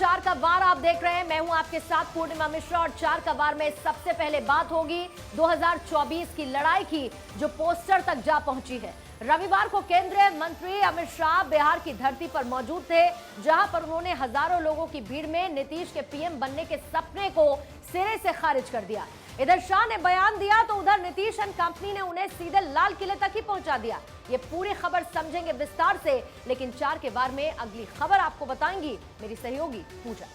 चार का वार आप देख रहे हैं। मैं हूं आपके साथ पूर्णिमा मिश्रा और चार का वार में सबसे पहले बात होगी 2024 की लड़ाई की, जो पोस्टर तक जा पहुंची है। रविवार को केंद्रीय मंत्री अमित शाह बिहार की धरती पर मौजूद थे, जहां पर उन्होंने हजारों लोगों की भीड़ में नीतीश के पीएम बनने के सपने को सिरे से खारिज कर दिया। इधर शाह ने बयान दिया तो उधर नीतीश एंड कंपनी ने उन्हें सीधे लाल किले तक ही पहुंचा दिया। ये पूरी खबर समझेंगे विस्तार से, लेकिन चार के बार में अगली खबर आपको बताएंगी मेरी सहयोगी पूजा।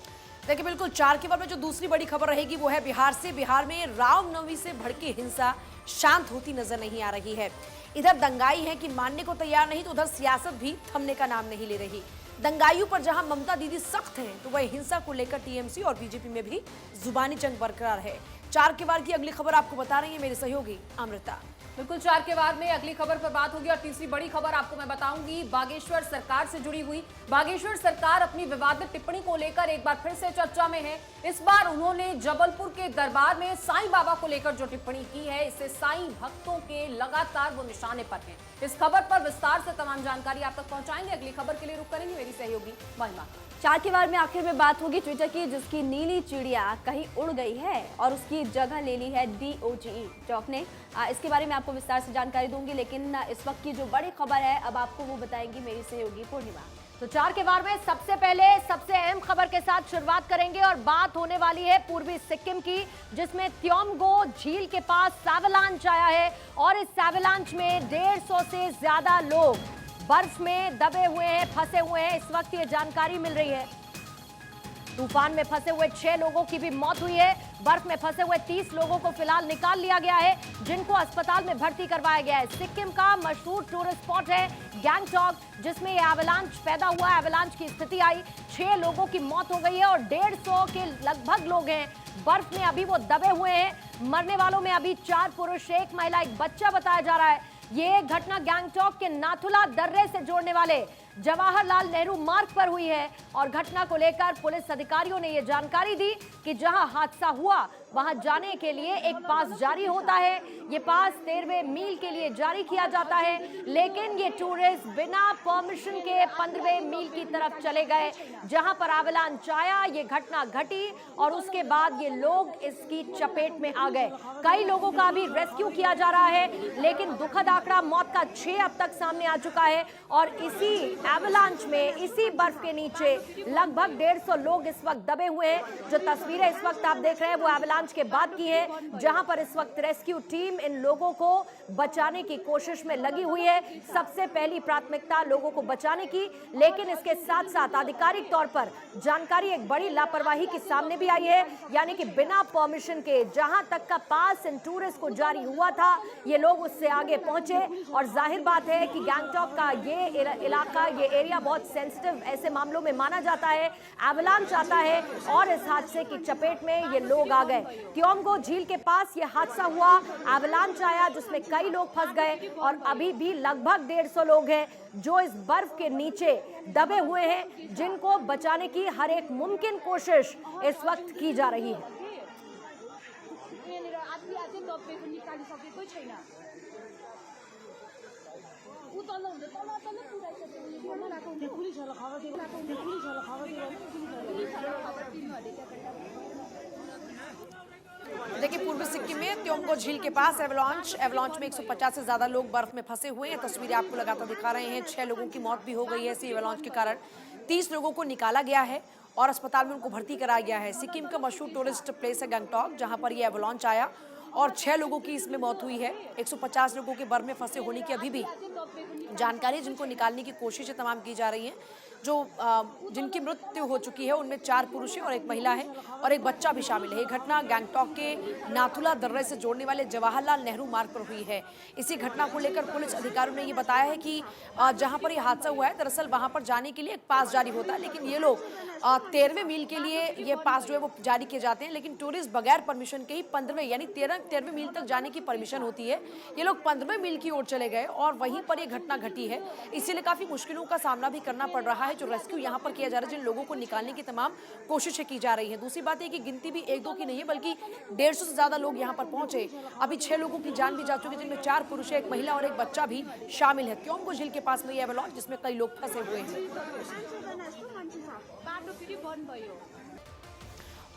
देखिए, बिल्कुल चार के बार में जो दूसरी बड़ी खबर रहेगी वो है बिहार से। बिहार में रामनवमी से भड़की हिंसा शांत होती नजर नहीं आ रही है। इधर दंगाई है कि मानने को तैयार नहीं, तो उधर सियासत भी थमने का नाम नहीं ले रही। दंगाइयों पर जहां ममता दीदी सख्त हैं, तो वह हिंसा को लेकर टीएमसी और बीजेपी में भी जुबानी जंग बरकरार है। चार के वार की अगली खबर आपको बता रही है मेरी सहयोगी अमृता। बिल्कुल, चार के वार में अगली खबर पर बात होगी और तीसरी बड़ी खबर आपको मैं बताऊंगी बागेश्वर सरकार से जुड़ी हुई। बागेश्वर सरकार अपनी विवादित टिप्पणी को लेकर एक बार फिर से चर्चा में है। इस बार उन्होंने जबलपुर के दरबार में साईं बाबा को लेकर जो टिप्पणी की है, इससे साईं भक्तों के लगातार वो निशाने पर हैं। इस खबर पर विस्तार से तमाम जानकारी आप तक पहुंचाएंगे। अगली खबर के लिए रुक करेंगे मेरी सहयोगी महिमा। चार के बार में आखिर में बात होगी ट्विटर की, जिसकी नीली चिड़िया कहीं उड़ गई है और उसकी जगह ले ली है DOGE डॉक ने। इसके बारे में आपको विस्तार से जानकारी दूंगी, लेकिन इस वक्त की जो बड़ी खबर है अब आपको वो बताएंगी मेरी सहयोगी पूर्णिमा। तो चार के वार में सबसे पहले सबसे अहम खबर के साथ शुरुआत करेंगे और बात होने वाली है पूर्वी सिक्किम की, जिसमें त्योमगो झील के पास एवलांच आया है और इस एवलांच में 150 से ज्यादा लोग बर्फ में दबे हुए हैं, फंसे हुए हैं। इस वक्त ये जानकारी मिल रही है। तूफान में फंसे हुए 6 लोगों की भी मौत हुई है। बर्फ में फंसे हुए 30 लोगों को फिलहाल निकाल लिया गया है, जिनको अस्पताल में भर्ती करवाया गया है। सिक्किम का मशहूर टूरिस्ट स्पॉट है गैंगटॉक, जिसमें ये एवलांच पैदा हुआ। एवलांच की स्थिति आई, 6 लोगों की मौत हो गई है और 150 के लगभग लोग हैं बर्फ में अभी वो दबे हुए हैं। मरने वालों में अभी 4 पुरुष, 1 महिला, 1 बच्चा बताया जा रहा है। ये घटना गैंगटॉक के नाथुला दर्रे से जोड़ने वाले जवाहरलाल नेहरू मार्ग पर हुई है और घटना को लेकर पुलिस अधिकारियों ने यह जानकारी दी कि जहां हादसा हुआ वहां जाने के लिए एक पास जारी होता है। ये पास 13वें मील के लिए जारी किया जाता है, लेकिन ये टूरिस्ट बिना परमिशन के 15वें मील की तरफ चले गए, जहां पर एवलांच आया। ये घटना घटी और उसके बाद ये लोग इसकी चपेट में आ गए। कई लोगों का अभी रेस्क्यू किया जा रहा है, लेकिन दुखद आंकड़ा मौत का 6 अब तक सामने आ चुका है और इसी एवलांच में, इसी बर्फ के नीचे लगभग 150 लोग इस वक्त दबे हुए हैं। जो तस्वीरें इस वक्त आप देख रहे हैं वो एवलांच के बाद की है, जहां पर इस वक्त रेस्क्यू टीम इन लोगों को बचाने की कोशिश में लगी हुई है। सबसे पहली प्राथमिकता लोगों को बचाने की, लेकिन इसके साथ साथ आधिकारिक तौर पर जानकारी एक बड़ी लापरवाही की सामने भी आई है, यानी कि बिना परमिशन के जहां तक का पास इन टूरिस्ट को जारी हुआ था, ये लोग उससे आगे पहुंचे। और जाहिर बात है कि गैंगटॉक का ये इलाका, ये एरिया बहुत सेंसिटिव ऐसे मामलों में माना जाता है। एवलांच आता है और इस हादसे की चपेट में ये लोग आ गए। त्योमगो झील के पास ये हादसा हुआ, एवलांच आया जिसमें कई लोग फंस गए और अभी भी लगभग 150 लोग हैं जो इस बर्फ के नीचे दबे हुए हैं, जिनको बचाने की हर एक मुमकिन कोशिश इस वक्त की जा रही है। देखिए, पूर्वी सिक्किम में त्योमगो झील के पास एवलांच में 150 से ज्यादा लोग बर्फ में फंसे हुए हैं। तस्वीरें आपको लगातार दिखा रहे हैं। 6 लोगों की मौत भी हो गई है इसी एवलांच के कारण। 30 लोगों को निकाला गया है और अस्पताल में उनको भर्ती कराया गया है। सिक्किम का मशहूर टूरिस्ट प्लेस है गैंगटॉक, जहां पर यह एवलांच आया और 6 लोगों की इसमें मौत हुई है। 150 लोगों के बर्फ में फंसे होने की अभी भी जानकारी, जिनको निकालने की कोशिशें तमाम की जा रही हैं। जो जिनकी मृत्यु हो चुकी है उनमें 4 पुरुष हैं और 1 महिला है और 1 बच्चा भी शामिल है। ये घटना गैंगटॉक के नाथुला दर्रे से जोड़ने वाले जवाहरलाल नेहरू मार्ग पर हुई है। इसी घटना को लेकर पुलिस अधिकारियों ने ये बताया है कि जहां पर ये हादसा हुआ है, दरअसल वहां पर जाने के लिए एक पास जारी होता है, लेकिन ये लोग 13वें मील के लिए ये पास जो है वो जारी किए जाते हैं, लेकिन टूरिस्ट बगैर परमिशन के ही 15वें यानी 13वें मील तक जाने की परमिशन होती है। ये लोग 15वें मील की ओर चले गए और वहीं पर ये घटना घटी है। इसीलिए काफी मुश्किलों का सामना भी करना पड़ रहा है। जो रेस्क्यू यहाँ पर किया जा रहा है, जिन लोगों को निकालने की तमाम कोशिशें की जा रही हैं। दूसरी बात है कि गिनती भी 1-2 की नहीं है, बल्कि 150 से ज्यादा लोग यहाँ पर पहुंचे। अभी 6 लोगों की जान भी जा चुकी है, जिनमें 4 पुरुष, 1 महिला और 1 बच्चा भी शामिल है। त्योमगो झील के पास में यह एवलांच जिसमें कई लोग फंसे हुए हैं।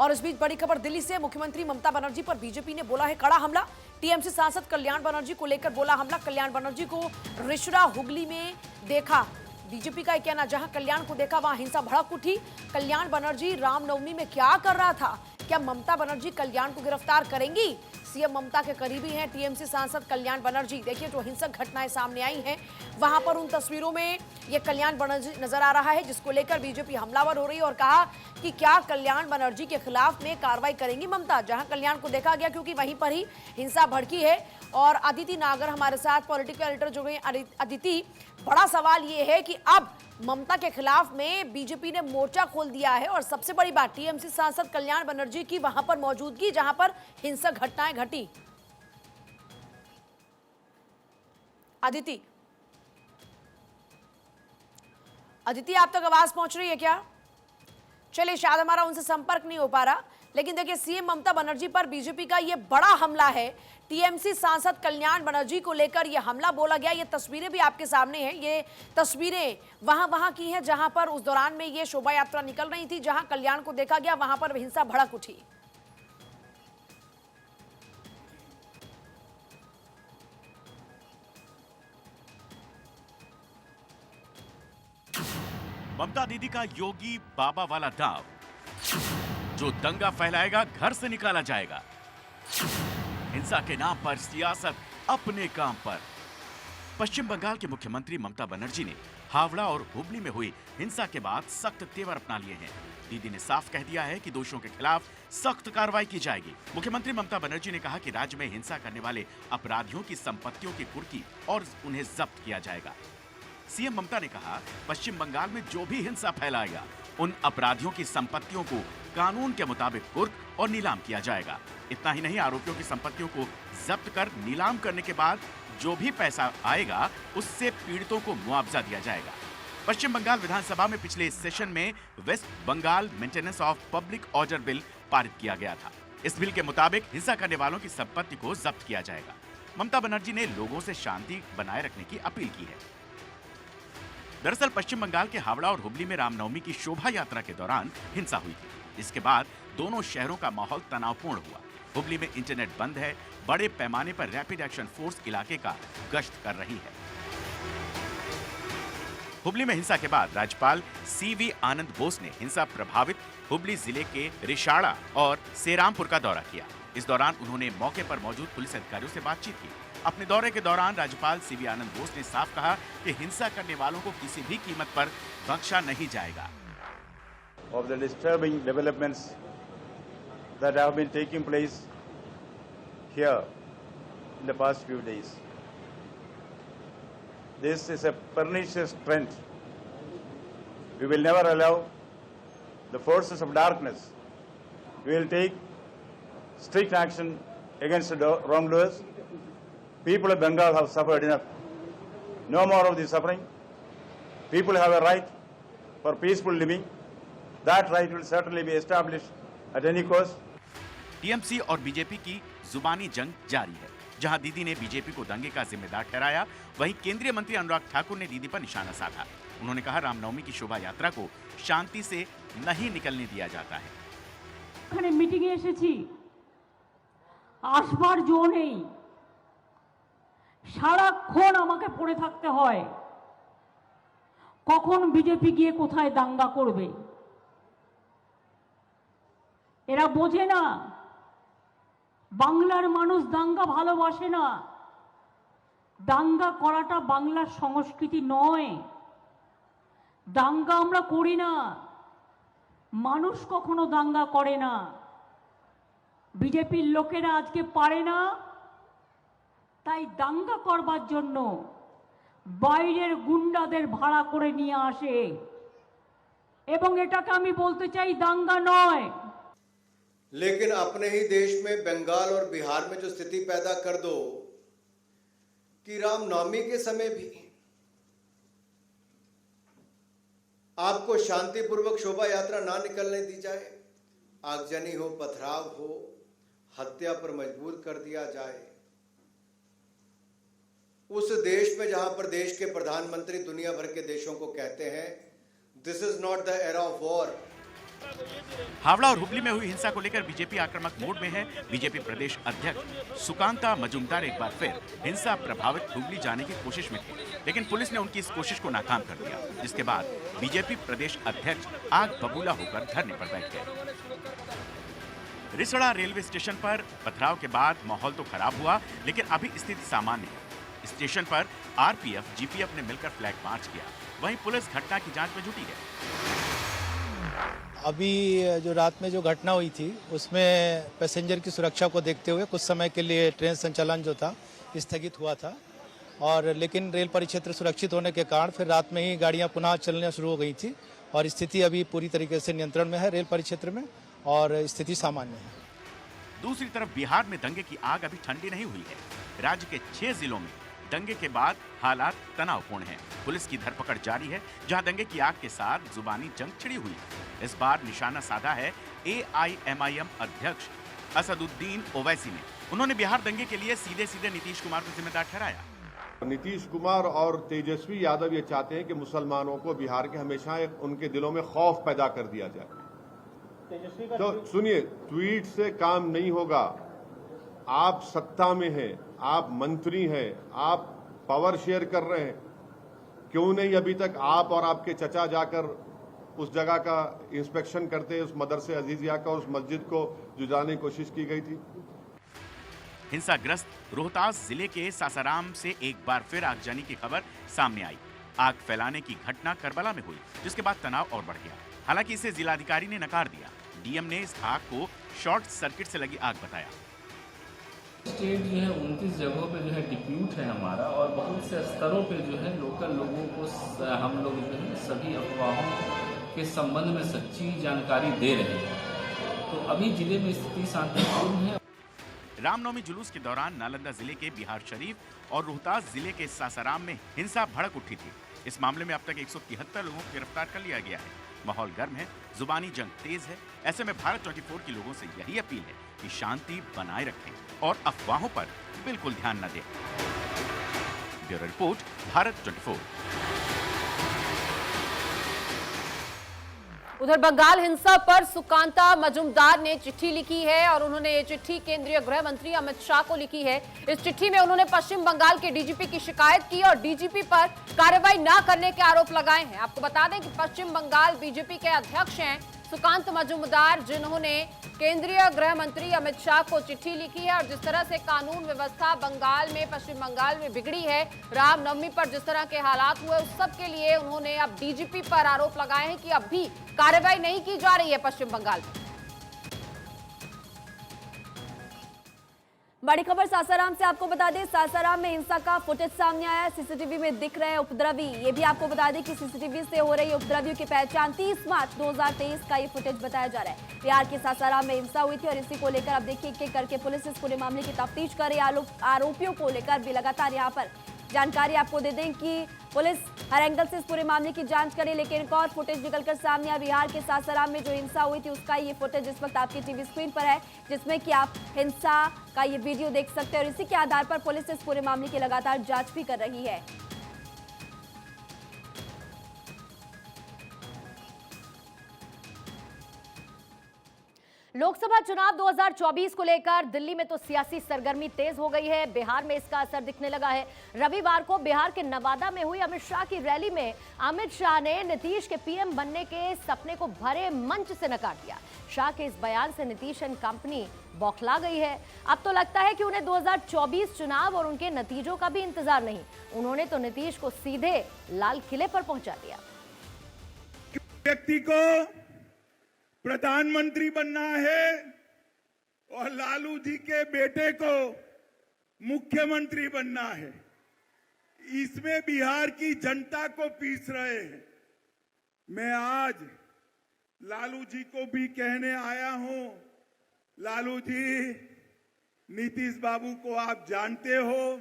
और इस बीच बड़ी खबर दिल्ली से, मुख्यमंत्री ममता बनर्जी पर बीजेपी ने बोला है कड़ा हमला। टीएमसी सांसद कल्याण बनर्जी को लेकर बोला हमला। कल्याण बनर्जी को रिश्रा हुगली में देखा। बीजेपी का कहना, जहां कल्याण को देखा वहां हिंसा भड़क उठी। कल्याण बनर्जी रामनवमी में क्या कर रहा था? क्या ममता बनर्जी कल्याण को गिरफ्तार करेंगी? सीएम ममता के करीबी हैं टीएमसी सांसद कल्याण बनर्जी। देखिए जो हिंसक घटनाएं सामने आई हैं वहां पर उन तस्वीरों में ये कल्याण बनर्जी नजर आ रहा है, जिसको लेकर बीजेपी हमलावर हो रही है और कहा कि क्या कल्याण बनर्जी के खिलाफ में कार्रवाई करेंगी ममता? जहां कल्याण को देखा गया क्योंकि वहीं पर ही हिंसा भड़की है। और अदिति नागर हमारे साथ पॉलिटिकल एडिटर जुड़ गए। अदिति, बड़ा सवाल ये है कि अब ममता के खिलाफ में बीजेपी ने मोर्चा खोल दिया है और सबसे बड़ी बात टीएमसी सांसद कल्याण बनर्जी की वहां पर मौजूदगी, जहां पर हिंसक घटनाएं घटी। अदिति, आप तक आवाज पहुंच रही है क्या? चलिए, शायद हमारा उनसे संपर्क नहीं हो पा रहा, लेकिन देखिए सीएम ममता बनर्जी पर बीजेपी का यह बड़ा हमला है। टीएमसी सांसद कल्याण बनर्जी को लेकर यह हमला बोला गया। ये तस्वीरें भी आपके सामने हैं। ये तस्वीरें वहां की हैं जहां पर उस दौरान में ये शोभा यात्रा निकल रही थी, जहां कल्याण को देखा गया वहां पर हिंसा भड़क उठी। ममता दीदी का योगी बाबा वाला दाव, जो दंगा फैलाएगा घर से निकाला जाएगा। हिंसा के नाम पर सियासत अपने काम पर। पश्चिम बंगाल के मुख्यमंत्री ममता बनर्जी ने हावड़ा और हुबली में हुई हिंसा के बाद सख्त तेवर अपना लिए हैं। दीदी ने साफ कह दिया है कि दोषियों के खिलाफ सख्त कार्रवाई की जाएगी। मुख्यमंत्री ममता बनर्जी ने कहा कि राज्य में हिंसा करने वाले अपराधियों की संपत्तियों की कुर्की और उन्हें जब्त किया जाएगा। सीएम ममता ने कहा, पश्चिम बंगाल में जो भी हिंसा फैलाएगा उन अपराधियों की संपत्तियों को कानून के मुताबिक कुर्क और नीलाम किया जाएगा। इतना ही नहीं, आरोपियों की संपत्तियों को जब्त कर नीलाम करने के बाद जो भी पैसा आएगा उससे पीड़ितों को मुआवजा दिया जाएगा। पश्चिम बंगाल विधानसभा में पिछले सेशन में West Bengal maintenance of public order bill पारित किया गया था। इस बिल के मुताबिक हिंसा करने वालों की संपत्ति को जब्त किया जाएगा। ममता बनर्जी ने लोगों से शांति बनाए रखने की अपील की है। दरअसल पश्चिम बंगाल के हावड़ा और हुबली में रामनवमी की शोभा यात्रा के दौरान हिंसा हुई थी। इसके बाद दोनों शहरों का माहौल तनावपूर्ण हुआ। हुबली में इंटरनेट बंद है। बड़े पैमाने पर रैपिड एक्शन फोर्स इलाके का गश्त कर रही है। हुबली में हिंसा के बाद राज्यपाल सीवी आनंद बोस ने हिंसा प्रभावित हुबली जिले के रिशाड़ा और सेरामपुर का दौरा किया। इस दौरान उन्होंने मौके पर मौजूद पुलिस अधिकारियों से बातचीत की। अपने दौरे के दौरान राज्यपाल सीवी आनंद बोस ने साफ कहा कि हिंसा करने वालों को किसी भी कीमत पर बख्शा नहीं जाएगा। Of the disturbing developments that have been taking place here in the past few days. This is a pernicious trend. We will never allow the forces of darkness. We will take strict action against the wrongdoers. People of Bengal have suffered enough. No more of the suffering. People have a right for peaceful living. That right will certainly be established at any cost. TMC और BJP की जुबानी जंग जारी है। जहां दीदी ने BJP को दंगे का जिम्मेदार ठहराया, वहीं केंद्रीय मंत्री अनुराग ठाकुर ने दीदी पर निशाना साधा। उन्होंने कहा, रामनवमी की शोभा यात्रा को शांति से नहीं निकलने दिया जाता है। এখানে মিটিং এ এসেছি, আসবার জো নেই, সারাক্ষণ আমাকে পড়ে থাকতে হয় কখন বিজেপি গিয়ে কোথায় দাঙ্গা করবে। এরা বোঝে না বাংলার মানুষ দাঙ্গা ভালোবাসে না। দাঙ্গা করাটা বাংলার সংস্কৃতি নয়। দাঙ্গা আমরা করি না, মানুষ কখনো দাঙ্গা করে না। বিজেপির লোকেরা আজকে পারে না, তাই দাঙ্গা করবার জন্য বাইরের গুন্ডাদের ভাড়া করে নিয়ে আসে, এবং এটাকে আমি বলতে চাই দাঙ্গা নয়। लेकिन अपने ही देश में बंगाल और बिहार में जो स्थिति पैदा कर दो कि रामनवमी के समय भी आपको शांतिपूर्वक शोभा यात्रा ना निकलने दी जाए, आगजनी हो, पथराव हो, हत्या पर मजबूर कर दिया जाए, उस देश में जहां पर देश के प्रधानमंत्री दुनिया भर के देशों को कहते हैं this is not the era of war, Howrah और हुबली में हुई हिंसा को लेकर बीजेपी आक्रामक मोड में है। बीजेपी प्रदेश अध्यक्ष सुकांता मजूमदार एक बार फिर हिंसा प्रभावित हुबली जाने की कोशिश में थे, लेकिन पुलिस ने उनकी इस कोशिश को नाकाम कर दिया, जिसके बाद बीजेपी प्रदेश अध्यक्ष आग बबूला होकर धरने पर बैठ गए। रिसड़ा रेलवे स्टेशन पर पथराव के बाद माहौल तो खराब हुआ, लेकिन अभी स्थिति सामान्य है। स्टेशन पर आरपीएफ, जीपीएफ ने मिलकर फ्लैग मार्च किया। वहीं पुलिस घटना की जांच में जुटी है। अभी जो रात में जो घटना हुई थी उसमें पैसेंजर की सुरक्षा को देखते हुए कुछ समय के लिए ट्रेन संचालन जो था स्थगित हुआ था, और लेकिन रेल परिक्षेत्र सुरक्षित होने के कारण फिर रात में ही गाड़ियां पुनः चलना शुरू हो गई थी और स्थिति अभी पूरी तरीके से नियंत्रण में है रेल परिक्षेत्र में और स्थिति सामान्य है। दूसरी तरफ बिहार में दंगे की आग अभी ठंडी नहीं हुई है। राज्य के 6 जिलों में दंगे के बाद हालात तनावपूर्ण हैं। पुलिस की धरपकड़ जारी है, जहां दंगे की आग के साथ जुबानी जंग छिड़ी हुई है। इस बार निशाना साधा है AIMIM अध्यक्ष असदुद्दीन ओवैसी ने। उन्होंने बिहार दंगे के लिए सीधे नीतीश कुमार को जिम्मेदार ठहराया। नीतीश कुमार और तेजस्वी यादव ये चाहते हैं कि मुसलमानों को बिहार के हमेशा उनके दिलों में खौफ पैदा कर दिया जाए। तो सुनिए, ट्वीट से काम नहीं होगा। आप सत्ता में हैं, आप मंत्री हैं, आप पावर शेयर कर रहे हैं, क्यों नहीं अभी तक आप और आपके चचा जाकर उस जगह का इंस्पेक्शन करते, उस मदरसे अजीजिया का, उस मस्जिद को जुटाने की कोशिश की गई थी। हिंसाग्रस्त रोहतास जिले के सासाराम से एक बार फिर आगजनी की खबर सामने आई। आग फैलाने की घटना करबला में हुई, जिसके बाद तनाव और बढ़ गया। हालांकि इसे जिलाधिकारी ने नकार दिया। डीएम ने इस आग को शॉर्ट सर्किट से लगी आग बताया। स्टेट जो है 29 जगहों पे जो है डिप्यूट है हमारा, और बहुत से स्तरों पे जो है लोकल लोगों को हम लोग जो है सभी अफवाहों के संबंध में सच्ची जानकारी दे रहे हैं। तो अभी जिले में स्थिति शांतिपूर्ण है। रामनवमी जुलूस के दौरान नालंदा जिले के बिहार शरीफ और रोहतास जिले के सासाराम में हिंसा भड़क उठी थी। इस मामले में अब तक 173 लोगों को गिरफ्तार कर लिया गया है। माहौल गर्म है, जुबानी जंग तेज है। ऐसे में भारत 24 की लोगों से यही अपील है कि शांति बनाए रखें और अफवाहों पर बिल्कुल ध्यान न दें। Bureau report, Bharat 24। उधर बंगाल हिंसा पर सुकांता मजूमदार ने चिट्ठी लिखी है और उन्होंने ये चिट्ठी केंद्रीय गृह मंत्री अमित शाह को लिखी है। इस चिट्ठी में उन्होंने पश्चिम बंगाल के डीजीपी की शिकायत की और डीजीपी पर कार्रवाई न करने के आरोप लगाए हैं। आपको बता दें कि पश्चिम बंगाल बीजेपी के अध्यक्ष हैं सुकांत मजूमदार, जिन्होंने केंद्रीय गृह मंत्री अमित शाह को चिट्ठी लिखी है। और जिस तरह से कानून व्यवस्था बंगाल में, पश्चिम बंगाल में बिगड़ी है, रामनवमी पर जिस तरह के हालात हुए, उस सब के लिए उन्होंने अब डीजीपी पर आरोप लगाए हैं कि अब भी कार्रवाई नहीं की जा रही है पश्चिम बंगाल में। बड़ी खबर सासाराम से आपको बता दें, सासाराम में हिंसा का फुटेज सामने आया है। सीसीटीवी में दिख रहे हैं उपद्रवी। ये भी आपको बता दें कि सीसीटीवी से हो रही उपद्रवियों की पहचान 30 मार्च 2023 का ये फुटेज बताया जा रहा है। बिहार के सासाराम में हिंसा हुई थी और इसी को लेकर अब देखिए एक करके पुलिस इस पूरे मामले की तफ्तीश कर रही है। आरोपियों को लेकर भी लगातार यहाँ पर जानकारी आपको दे दें कि पुलिस हर एंगल से इस पूरे मामले की जांच करे। लेकिन एक और फुटेज निकलकर सामने आया। बिहार के सासाराम में जो हिंसा हुई थी उसका ये फुटेज इस वक्त आपकी टीवी स्क्रीन पर है, जिसमें कि आप हिंसा का ये वीडियो देख सकते हैं और इसी के आधार पर पुलिस इस पूरे मामले की लगातार जांच भी कर रही है। लोकसभा चुनाव 2024 को लेकर दिल्ली में तो सियासी सरगर्मी तेज हो गई है। बिहार में इसका असर दिखने लगा है। रविवार को बिहार के नवादा में हुई अमित शाह की रैली में अमित शाह ने नीतीश के पीएम बनने के सपने को भरे मंच से नकार दिया। शाह के इस बयान से नीतीश एंड कंपनी बौखला गई है। अब तो लगता है कि उन्हें 2024 चुनाव और उनके नतीजों का भी इंतजार नहीं। उन्होंने तो नीतीश को सीधे लाल किले पर पहुंचा दिया। व्यक्ति को प्रधानमंत्री बनना है और लालू जी के बेटे को मुख्यमंत्री बनना है, इसमें बिहार की जनता को पीस रहे हैं। मैं आज लालू जी को भी कहने आया हूं, लालू जी, नीतीश बाबू को आप जानते हो,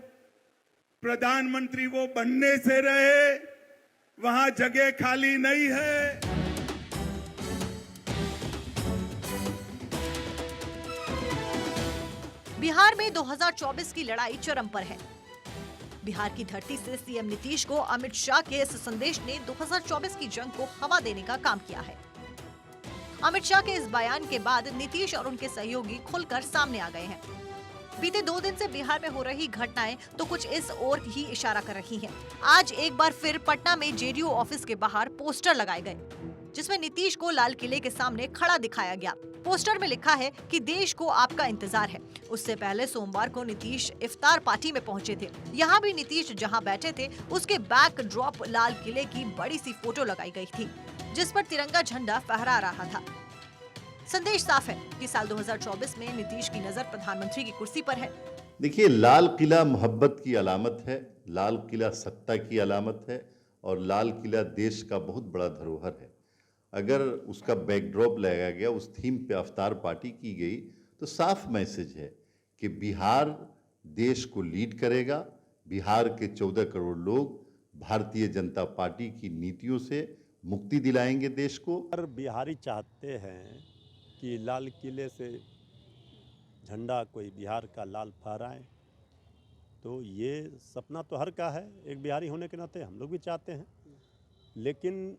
प्रधानमंत्री वो बनने से रहे, वहां जगह खाली नहीं है। बिहार में 2024 की लड़ाई चरम पर है। बिहार की धरती से सीएम नीतीश को अमित शाह के इस संदेश ने 2024 की जंग को हवा देने का काम किया है। अमित शाह के इस बयान के बाद नीतीश और उनके सहयोगी खुलकर सामने आ गए हैं। बीते 2 दिन से बिहार में हो रही घटनाएं तो कुछ इस ओर ही इशारा कर रही हैं। आज एक बार फिर पटना में जेडीयू ऑफिस के बाहर पोस्टर लगाए गए, जिसमें नीतीश को लाल किले के सामने खड़ा दिखाया गया। पोस्टर में लिखा है कि देश को आपका इंतजार है। उससे पहले सोमवार को नीतीश इफ्तार पार्टी में पहुंचे थे। यहाँ भी नीतीश जहाँ बैठे थे उसके बैक ड्रॉप लाल किले की बड़ी सी फोटो लगाई गई थी, जिस पर तिरंगा झंडा फहरा रहा था। संदेश साफ है कि साल 2024 में नीतीश की नजर प्रधानमंत्री की कुर्सी पर है। देखिए, लाल किला मोहब्बत की अलामत है, लाल किला सत्ता की अलामत है और लाल किला देश का बहुत बड़ा धरोहर है। अगर उसका बैकड्रॉप लगाया गया, उस थीम पे अफ्तार पार्टी की गई, तो साफ मैसेज है कि बिहार देश को लीड करेगा। बिहार के 14 करोड़ लोग भारतीय जनता पार्टी की नीतियों से मुक्ति दिलाएंगे देश को। हर बिहारी चाहते हैं कि लाल किले से झंडा कोई बिहार का लाल फहराए, तो ये सपना तो हर का है। एक बिहारी होने के नाते हम लोग भी चाहते हैं, लेकिन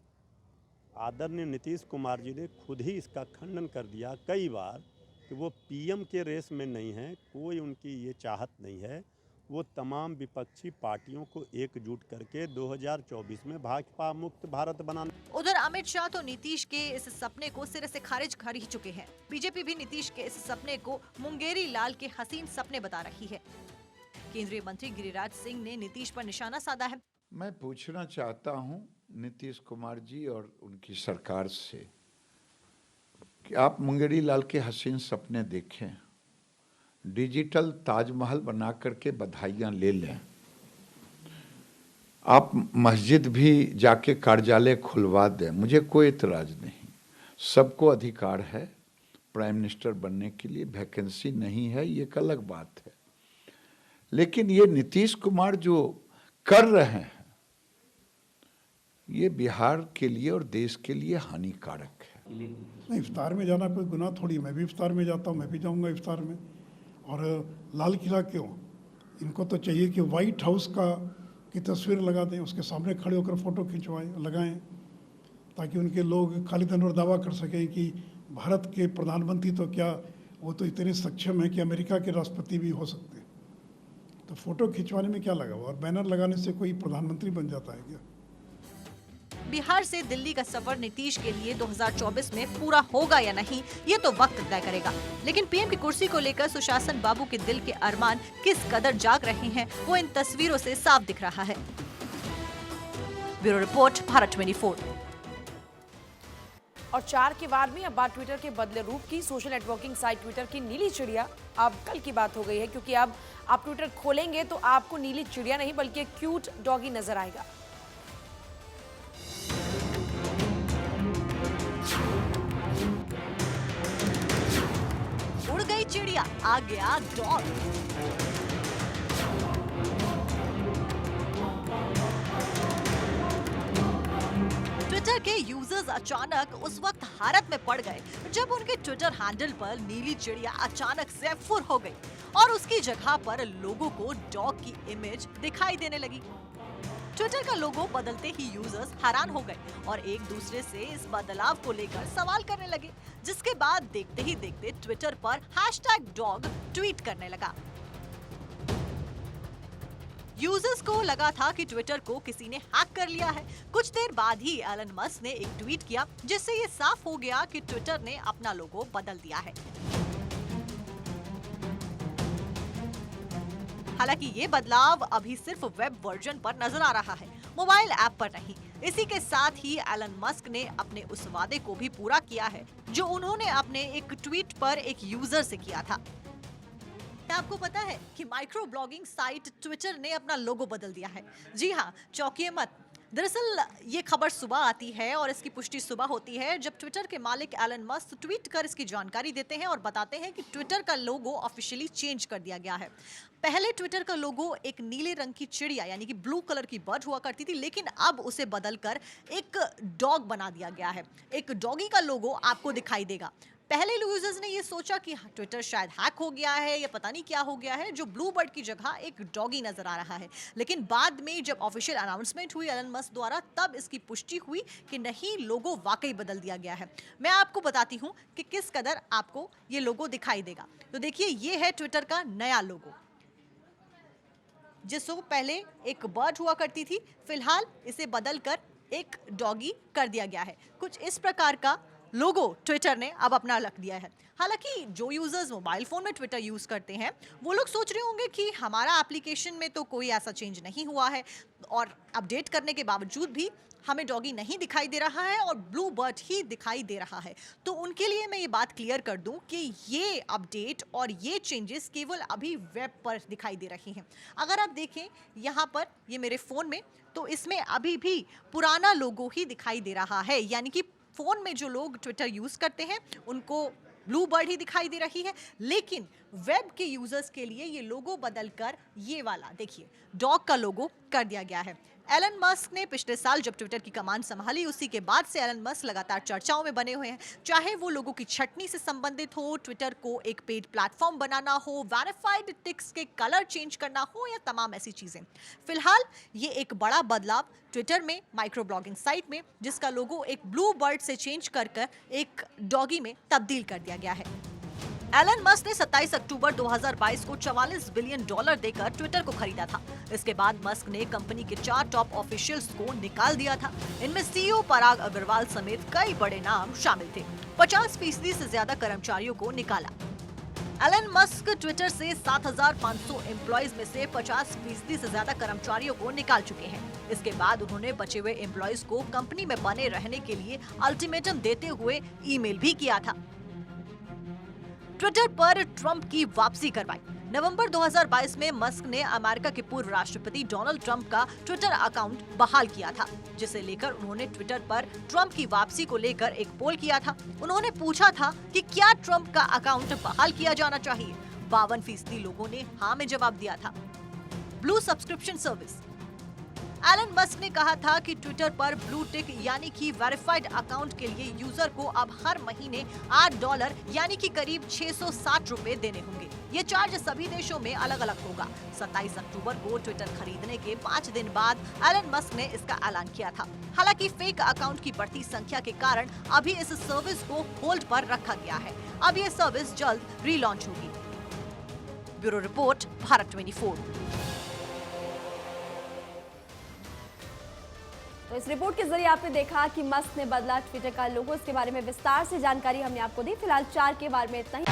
आदरणीय नीतीश कुमार जी ने खुद ही इसका खंडन कर दिया कई बार कि वो पीएम के रेस में नहीं है, कोई उनकी ये चाहत नहीं है। वो तमाम विपक्षी पार्टियों को एकजुट करके 2024 में भाजपा मुक्त भारत बनाना। उधर अमित शाह तो नीतीश के इस सपने को सिरे से खारिज कर ही चुके हैं। बीजेपी भी नीतीश के इस सपने को मुंगेरी लाल के हसीन सपने बता रही है। केंद्रीय मंत्री गिरिराज सिंह ने नीतीश पर निशाना साधा है। मैं पूछना चाहता हूं नीतीश कुमार जी और उनकी सरकार से कि आप मुंगेरी लाल के हसीन सपने देखें, डिजिटल ताजमहल बना करके बधाइयां ले लें। आप मस्जिद भी जाके कार्यालय खुलवा दें, मुझे कोई इतराज नहीं। सबको अधिकार है प्राइम मिनिस्टर बनने के लिए, वैकेंसी नहीं है ये एक अलग बात है। लेकिन ये नीतीश कुमार जो कर रहे हैं ये बिहार के लिए और देश के लिए हानिकारक है। नहीं, इफ्तार में जाना कोई गुनाह थोड़ी। मैं भी इफ्तार में जाता हूँ, मैं भी जाऊँगा इफ्तार में। और लाल किला क्यों? इनको तो चाहिए कि वाइट हाउस की तस्वीर लगा दें, उसके सामने खड़े होकर फ़ोटो खिंचवाएं, लगाएं, ताकि उनके लोग खाली तन और दावा कर सकें कि भारत के प्रधानमंत्री तो क्या, वो तो इतने सक्षम हैं कि अमेरिका के राष्ट्रपति भी हो सकते हैं। तो फ़ोटो खिंचवाने में क्या लगा हुआ? और बैनर लगाने से कोई प्रधानमंत्री बन जाता है क्या? बिहार से दिल्ली का सफर नीतीश के लिए 2024 में पूरा होगा या नहीं, ये तो वक्त तय करेगा। लेकिन पीएम की कुर्सी को लेकर सुशासन बाबू के दिल के अरमान किस कदर जाग रहे हैं, वो इन तस्वीरों से साफ दिख रहा है। Bureau report, Bharat 24। और 4 के वार में अब बात ट्विटर के बदले रूप की। सोशल नेटवर्किंग साइट ट्विटर की नीली चिड़िया अब कल की बात हो गई है, क्योंकि अब आप ट्विटर खोलेंगे तो आपको नीली चिड़िया नहीं बल्कि एक क्यूट डॉगी नजर आएगा। उड़ गई चिड़िया, आ गया डॉग। ट्विटर के यूजर्स अचानक उस वक्त हैरत में पड़ गए जब उनके ट्विटर हैंडल पर नीली चिड़िया अचानक से फुर हो गई और उसकी जगह पर लोगों को डॉग की इमेज दिखाई देने लगी। ट्विटर का लोगो बदलते ही यूजर्स हैरान हो गए और एक दूसरे से इस बदलाव को लेकर सवाल करने लगे, जिसके बाद देखते ही देखते ट्विटर पर #डॉग ट्वीट करने लगा। यूजर्स को लगा था कि ट्विटर को किसी ने हैक कर लिया है। कुछ देर बाद ही एलन मस्क ने एक ट्वीट किया, जिससे ये साफ हो गया कि ट्विटर ने अपना लोगो बदल दिया है। हालांकि ये बदलाव अभी सिर्फ वेब वर्जन पर नजर आ रहा है, मोबाइल ऐप पर नहीं। इसी के साथ ही एलन मस्क ने अपने उस वादे को भी पूरा किया है जो उन्होंने अपने एक ट्वीट पर एक यूजर से किया था। आपको पता है कि माइक्रो ब्लॉगिंग साइट ट्विटर ने अपना लोगो बदल दिया है। जी हाँ, चौंकिए मत। दरअसल ये खबर सुबह आती है और इसकी पुष्टि सुबह होती है जब ट्विटर के मालिक एलन मस्क ट्वीट कर इसकी जानकारी देते हैं और बताते हैं कि ट्विटर का लोगो ऑफिशियली चेंज कर दिया गया है। पहले ट्विटर का लोगो एक नीले रंग की चिड़िया यानी कि ब्लू कलर की बर्ड हुआ करती थी, लेकिन अब उसे बदलकर एक डॉग बना दिया गया है। एक डॉगी का लोगो आपको दिखाई देगा। पहले यूजर्स ने ये सोचा कि ट्विटर शायद हैक हो गया है या पता नहीं क्या हो गया है, जो ब्लू बर्ड की जगह एक डॉगी नजर आ रहा है। लेकिन बाद में जब ऑफिशियल अनाउंसमेंट हुई एलन मस्क द्वारा, तब इसकी पुष्टि हुई कि नहीं, लोगो वाकई बदल दिया गया है। मैं आपको बताती हूँ कि किस कदर आपको ये लोगो दिखाई देगा। तो देखिए, ये है ट्विटर का नया लोगो, जिसको पहले एक बर्ड हुआ करती थी, फिलहाल इसे बदलकर एक डॉगी कर दिया गया है। कुछ इस प्रकार का लोगो ट्विटर ने अब अपना रख दिया है। हालांकि जो यूजर्स मोबाइल फोन में ट्विटर यूज करते हैं वो लोग सोच रहे होंगे कि हमारा एप्लीकेशन में तो कोई ऐसा चेंज नहीं हुआ है और अपडेट करने के बावजूद भी हमें डॉगी नहीं दिखाई दे रहा है और ब्लू बर्ड ही दिखाई दे रहा है। तो उनके लिए मैं ये बात क्लियर कर दूं कि ये अपडेट और ये चेंजेस केवल अभी वेब पर दिखाई दे रही हैं। अगर आप देखें यहाँ पर, ये मेरे फ़ोन में, तो इसमें अभी भी पुराना लोगो ही दिखाई दे रहा है, यानी कि फ़ोन में जो लोग ट्विटर यूज़ करते हैं उनको ब्लू बर्ड ही दिखाई दे रही है। लेकिन वेब के यूजर्स के लिए ये लोगो बदलकर ये वाला देखिए डॉग का लोगो कर दिया गया है। एलन मस्क ने पिछले साल जब ट्विटर की कमान संभाली, उसी के बाद से एलन मस्क लगातार चर्चाओं में बने हुए हैं। चाहे वो लोगों की छटनी से संबंधित हो, ट्विटर को एक पेड प्लेटफॉर्म बनाना हो, वेरीफाइड टिक्स के कलर चेंज करना हो या तमाम ऐसी चीजें। फिलहाल ये एक बड़ा बदलाव ट्विटर में, माइक्रो ब्लॉगिंग साइट में, जिसका लोगो एक ब्लू बर्ड से चेंज कर एक डॉगी में तब्दील कर दिया गया है। एलन मस्क ने 27 अक्टूबर 2022 को $44 बिलियन देकर ट्विटर को खरीदा था। इसके बाद मस्क ने कंपनी के 4 टॉप ऑफिशियल्स को निकाल दिया था। इनमें सीईओ पराग अग्रवाल समेत कई बड़े नाम शामिल थे। 50% से ज्यादा कर्मचारियों को निकाला। एलन मस्क ट्विटर से 7,500 एम्प्लॉइज में से 50% से ज्यादा कर्मचारियों को निकाल चुके हैं। इसके बाद उन्होंने बचे हुए एम्प्लॉइज को कंपनी में बने रहने के लिए अल्टीमेटम देते हुए ईमेल भी किया था। ट्विटर पर ट्रंप की वापसी करवाई। नवंबर 2022 में मस्क ने अमेरिका के पूर्व राष्ट्रपति डोनाल्ड ट्रंप का ट्विटर अकाउंट बहाल किया था, जिसे लेकर उन्होंने ट्विटर पर ट्रंप की वापसी को लेकर एक पोल किया था। उन्होंने पूछा था कि क्या ट्रंप का अकाउंट बहाल किया जाना चाहिए। 52% लोगों ने हाँ में जवाब दिया था। Blue subscription service. Elon Musk ने कहा था कि ट्विटर पर ब्लू टिक यानी कि वेरीफाइड अकाउंट के लिए यूजर को अब हर महीने $8 यानी कि करीब 660 रुपए देने होंगे। ये चार्ज सभी देशों में अलग अलग होगा। 27 अक्टूबर को ट्विटर खरीदने के 5 दिन बाद एलन मस्क ने इसका ऐलान किया था। हालांकि फेक अकाउंट की बढ़ती संख्या के कारण अभी इस सर्विस को होल्ड पर रखा गया है। अब ये सर्विस जल्द रीलॉन्च होगी। Bureau report, Bharat 24। तो इस रिपोर्ट के जरिए आपने देखा कि मस्क ने बदला ट्विटर का लोगो। इसके बारे में विस्तार से जानकारी हमने आपको दी। फिलहाल 4 के बारे में इतना ही।